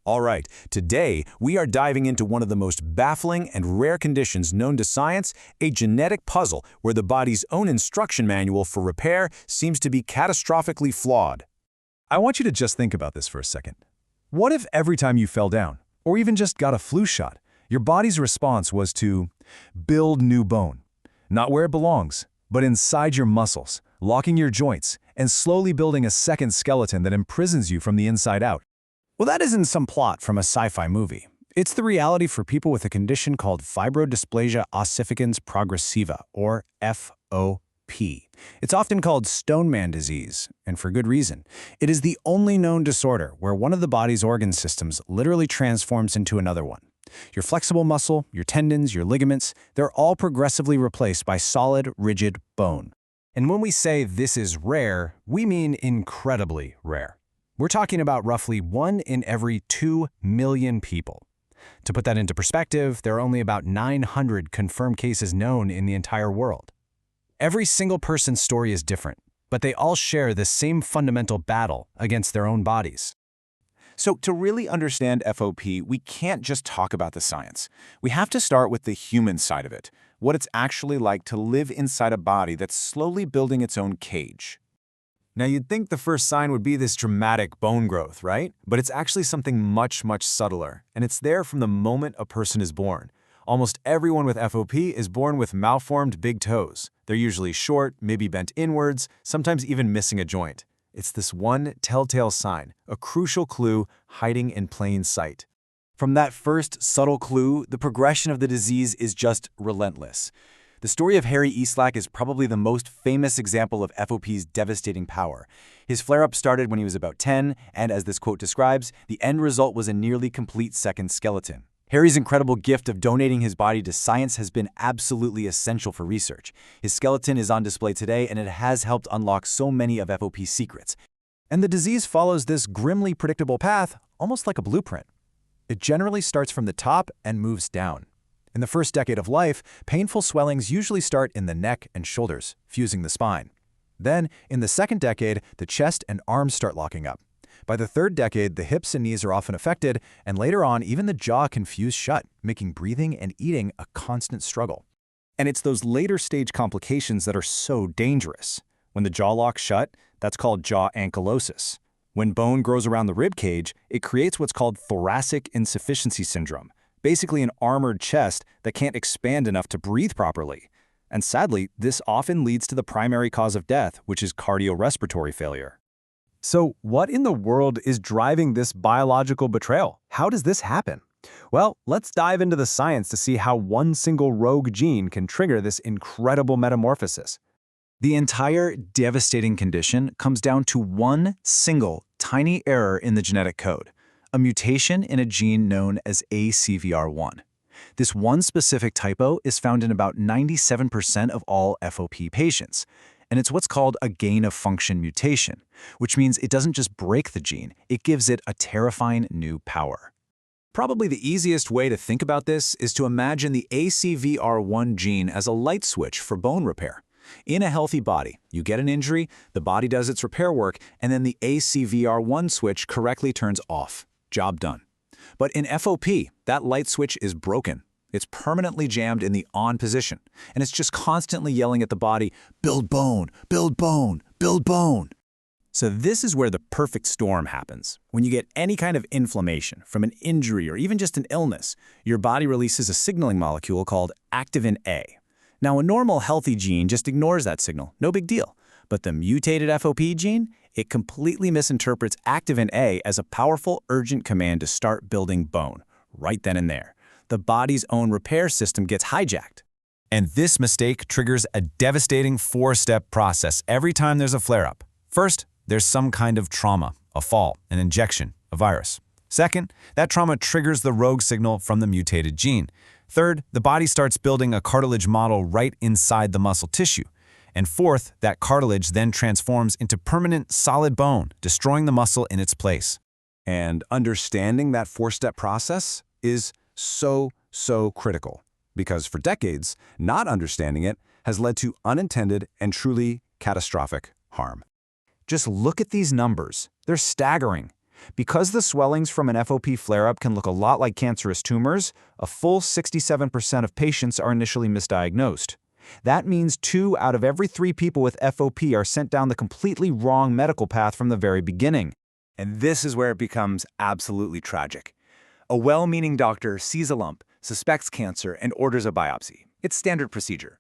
All right, today we are diving into one of the most baffling and rare conditions known to science, a genetic puzzle where the body's own instruction manual for repair seems to be catastrophically flawed. I want you to just think about this for a second. What if every time you fell down, or even just got a flu shot, your body's response was to build new bone? Not where it belongs, but inside your muscles, locking your joints, and slowly building a second skeleton that imprisons you from the inside out. Well, that isn't some plot from a sci-fi movie. It's the reality for people with a condition called Fibrodysplasia Ossificans Progressiva, or FOP. It's often called stone man disease, and for good reason. It is the only known disorder where one of the body's organ systems literally transforms into another one. Your flexible muscle, your tendons, your ligaments, they're all progressively replaced by solid, rigid bone. And when we say this is rare, we mean incredibly rare. We're talking about roughly 1 in every 2 million people. To put that into perspective, there are only about 900 confirmed cases known in the entire world. Every single person's story is different, but they all share the same fundamental battle against their own bodies. So to really understand FOP, we can't just talk about the science. We have to start with the human side of it, what it's actually like to live inside a body that's slowly building its own cage. Now, you'd think the first sign would be this dramatic bone growth, right? But it's actually something much, much subtler, and it's there from the moment a person is born. Almost everyone with FOP is born with malformed big toes. They're usually short, maybe bent inwards, sometimes even missing a joint. It's this one telltale sign, a crucial clue hiding in plain sight. From that first subtle clue, the progression of the disease is just relentless. The story of Harry Eastlack is probably the most famous example of FOP's devastating power. His flare-up started when he was about 10, and as this quote describes, the end result was a nearly complete second skeleton. Harry's incredible gift of donating his body to science has been absolutely essential for research. His skeleton is on display today, and it has helped unlock so many of FOP's secrets. And the disease follows this grimly predictable path, almost like a blueprint. It generally starts from the top and moves down. In the first decade of life, painful swellings usually start in the neck and shoulders, fusing the spine. Then, in the second decade, the chest and arms start locking up. By the third decade, the hips and knees are often affected, and later on, even the jaw can fuse shut, making breathing and eating a constant struggle. And it's those later stage complications that are so dangerous. When the jaw locks shut, that's called jaw ankylosis. When bone grows around the rib cage, it creates what's called thoracic insufficiency syndrome, basically an armored chest that can't expand enough to breathe properly. And sadly, this often leads to the primary cause of death, which is cardiorespiratory failure. So what in the world is driving this biological betrayal? How does this happen? Well, let's dive into the science to see how one single rogue gene can trigger this incredible metamorphosis. The entire devastating condition comes down to one single tiny error in the genetic code, a mutation in a gene known as ACVR1. This one specific typo is found in about 97% of all FOP patients, and it's what's called a gain-of-function mutation, which means it doesn't just break the gene, it gives it a terrifying new power. Probably the easiest way to think about this is to imagine the ACVR1 gene as a light switch for bone repair. In a healthy body, you get an injury, the body does its repair work, and then the ACVR1 switch correctly turns off. Job done. But in FOP, that light switch is broken. It's permanently jammed in the on position, and it's just constantly yelling at the body, build bone, build bone, build bone. So this is where the perfect storm happens. When you get any kind of inflammation from an injury or even just an illness, your body releases a signaling molecule called activin A. Now, a normal healthy gene just ignores that signal, no big deal. But the mutated FOP gene, it completely misinterprets activin A as a powerful, urgent command to start building bone, right then and there. The body's own repair system gets hijacked. And this mistake triggers a devastating 4-step process every time there's a flare-up. First, there's some kind of trauma, a fall, an injection, a virus. Second, that trauma triggers the rogue signal from the mutated gene. Third, the body starts building a cartilage model right inside the muscle tissue. And fourth, that cartilage then transforms into permanent, solid bone, destroying the muscle in its place. And understanding that 4-step process is so critical, because for decades, not understanding it has led to unintended and truly catastrophic harm. Just look at these numbers. They're staggering. Because the swellings from an FOP flare-up can look a lot like cancerous tumors, a full 67% of patients are initially misdiagnosed. That means 2 out of every 3 people with FOP are sent down the completely wrong medical path from the very beginning. And this is where it becomes absolutely tragic. A well-meaning doctor sees a lump, suspects cancer, and orders a biopsy. It's standard procedure.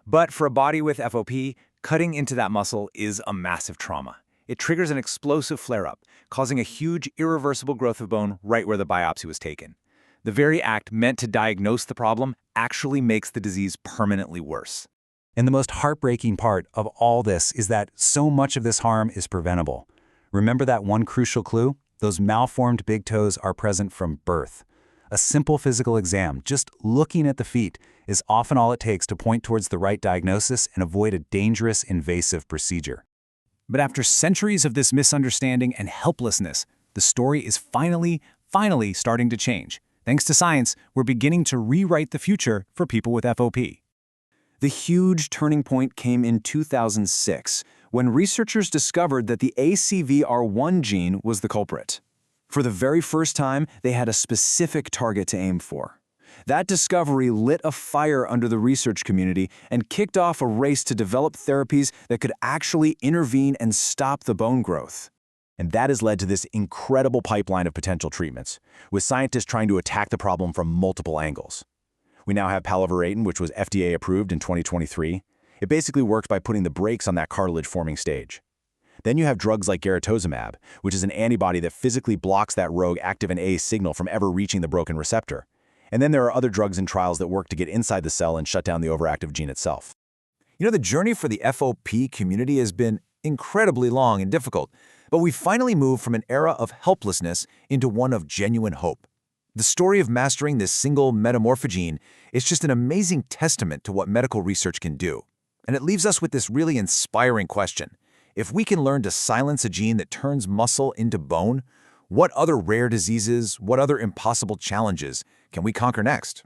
But for a body with FOP, cutting into that muscle is a massive trauma. It triggers an explosive flare-up, causing a huge, irreversible growth of bone right where the biopsy was taken. The very act meant to diagnose the problem actually makes the disease permanently worse. And the most heartbreaking part of all this is that so much of this harm is preventable. Remember that one crucial clue? Those malformed big toes are present from birth. A simple physical exam, just looking at the feet, is often all it takes to point towards the right diagnosis and avoid a dangerous, invasive procedure. But after centuries of this misunderstanding and helplessness, the story is finally starting to change. Thanks to science, we're beginning to rewrite the future for people with FOP. The huge turning point came in 2006, when researchers discovered that the ACVR1 gene was the culprit. For the very first time, they had a specific target to aim for. That discovery lit a fire under the research community and kicked off a race to develop therapies that could actually intervene and stop the bone growth. And that has led to this incredible pipeline of potential treatments, with scientists trying to attack the problem from multiple angles. We now have palovarotene, which was FDA approved in 2023. It basically works by putting the brakes on that cartilage-forming stage. Then you have drugs like garetosmab, which is an antibody that physically blocks that rogue activin A signal from ever reaching the broken receptor. And then there are other drugs in trials that work to get inside the cell and shut down the overactive gene itself. You know, the journey for the FOP community has been incredibly long and difficult, but we finally moved from an era of helplessness into one of genuine hope. The story of mastering this single metamorphogene is just an amazing testament to what medical research can do. And it leaves us with this really inspiring question. If we can learn to silence a gene that turns muscle into bone, what other rare diseases, what other impossible challenges can we conquer next?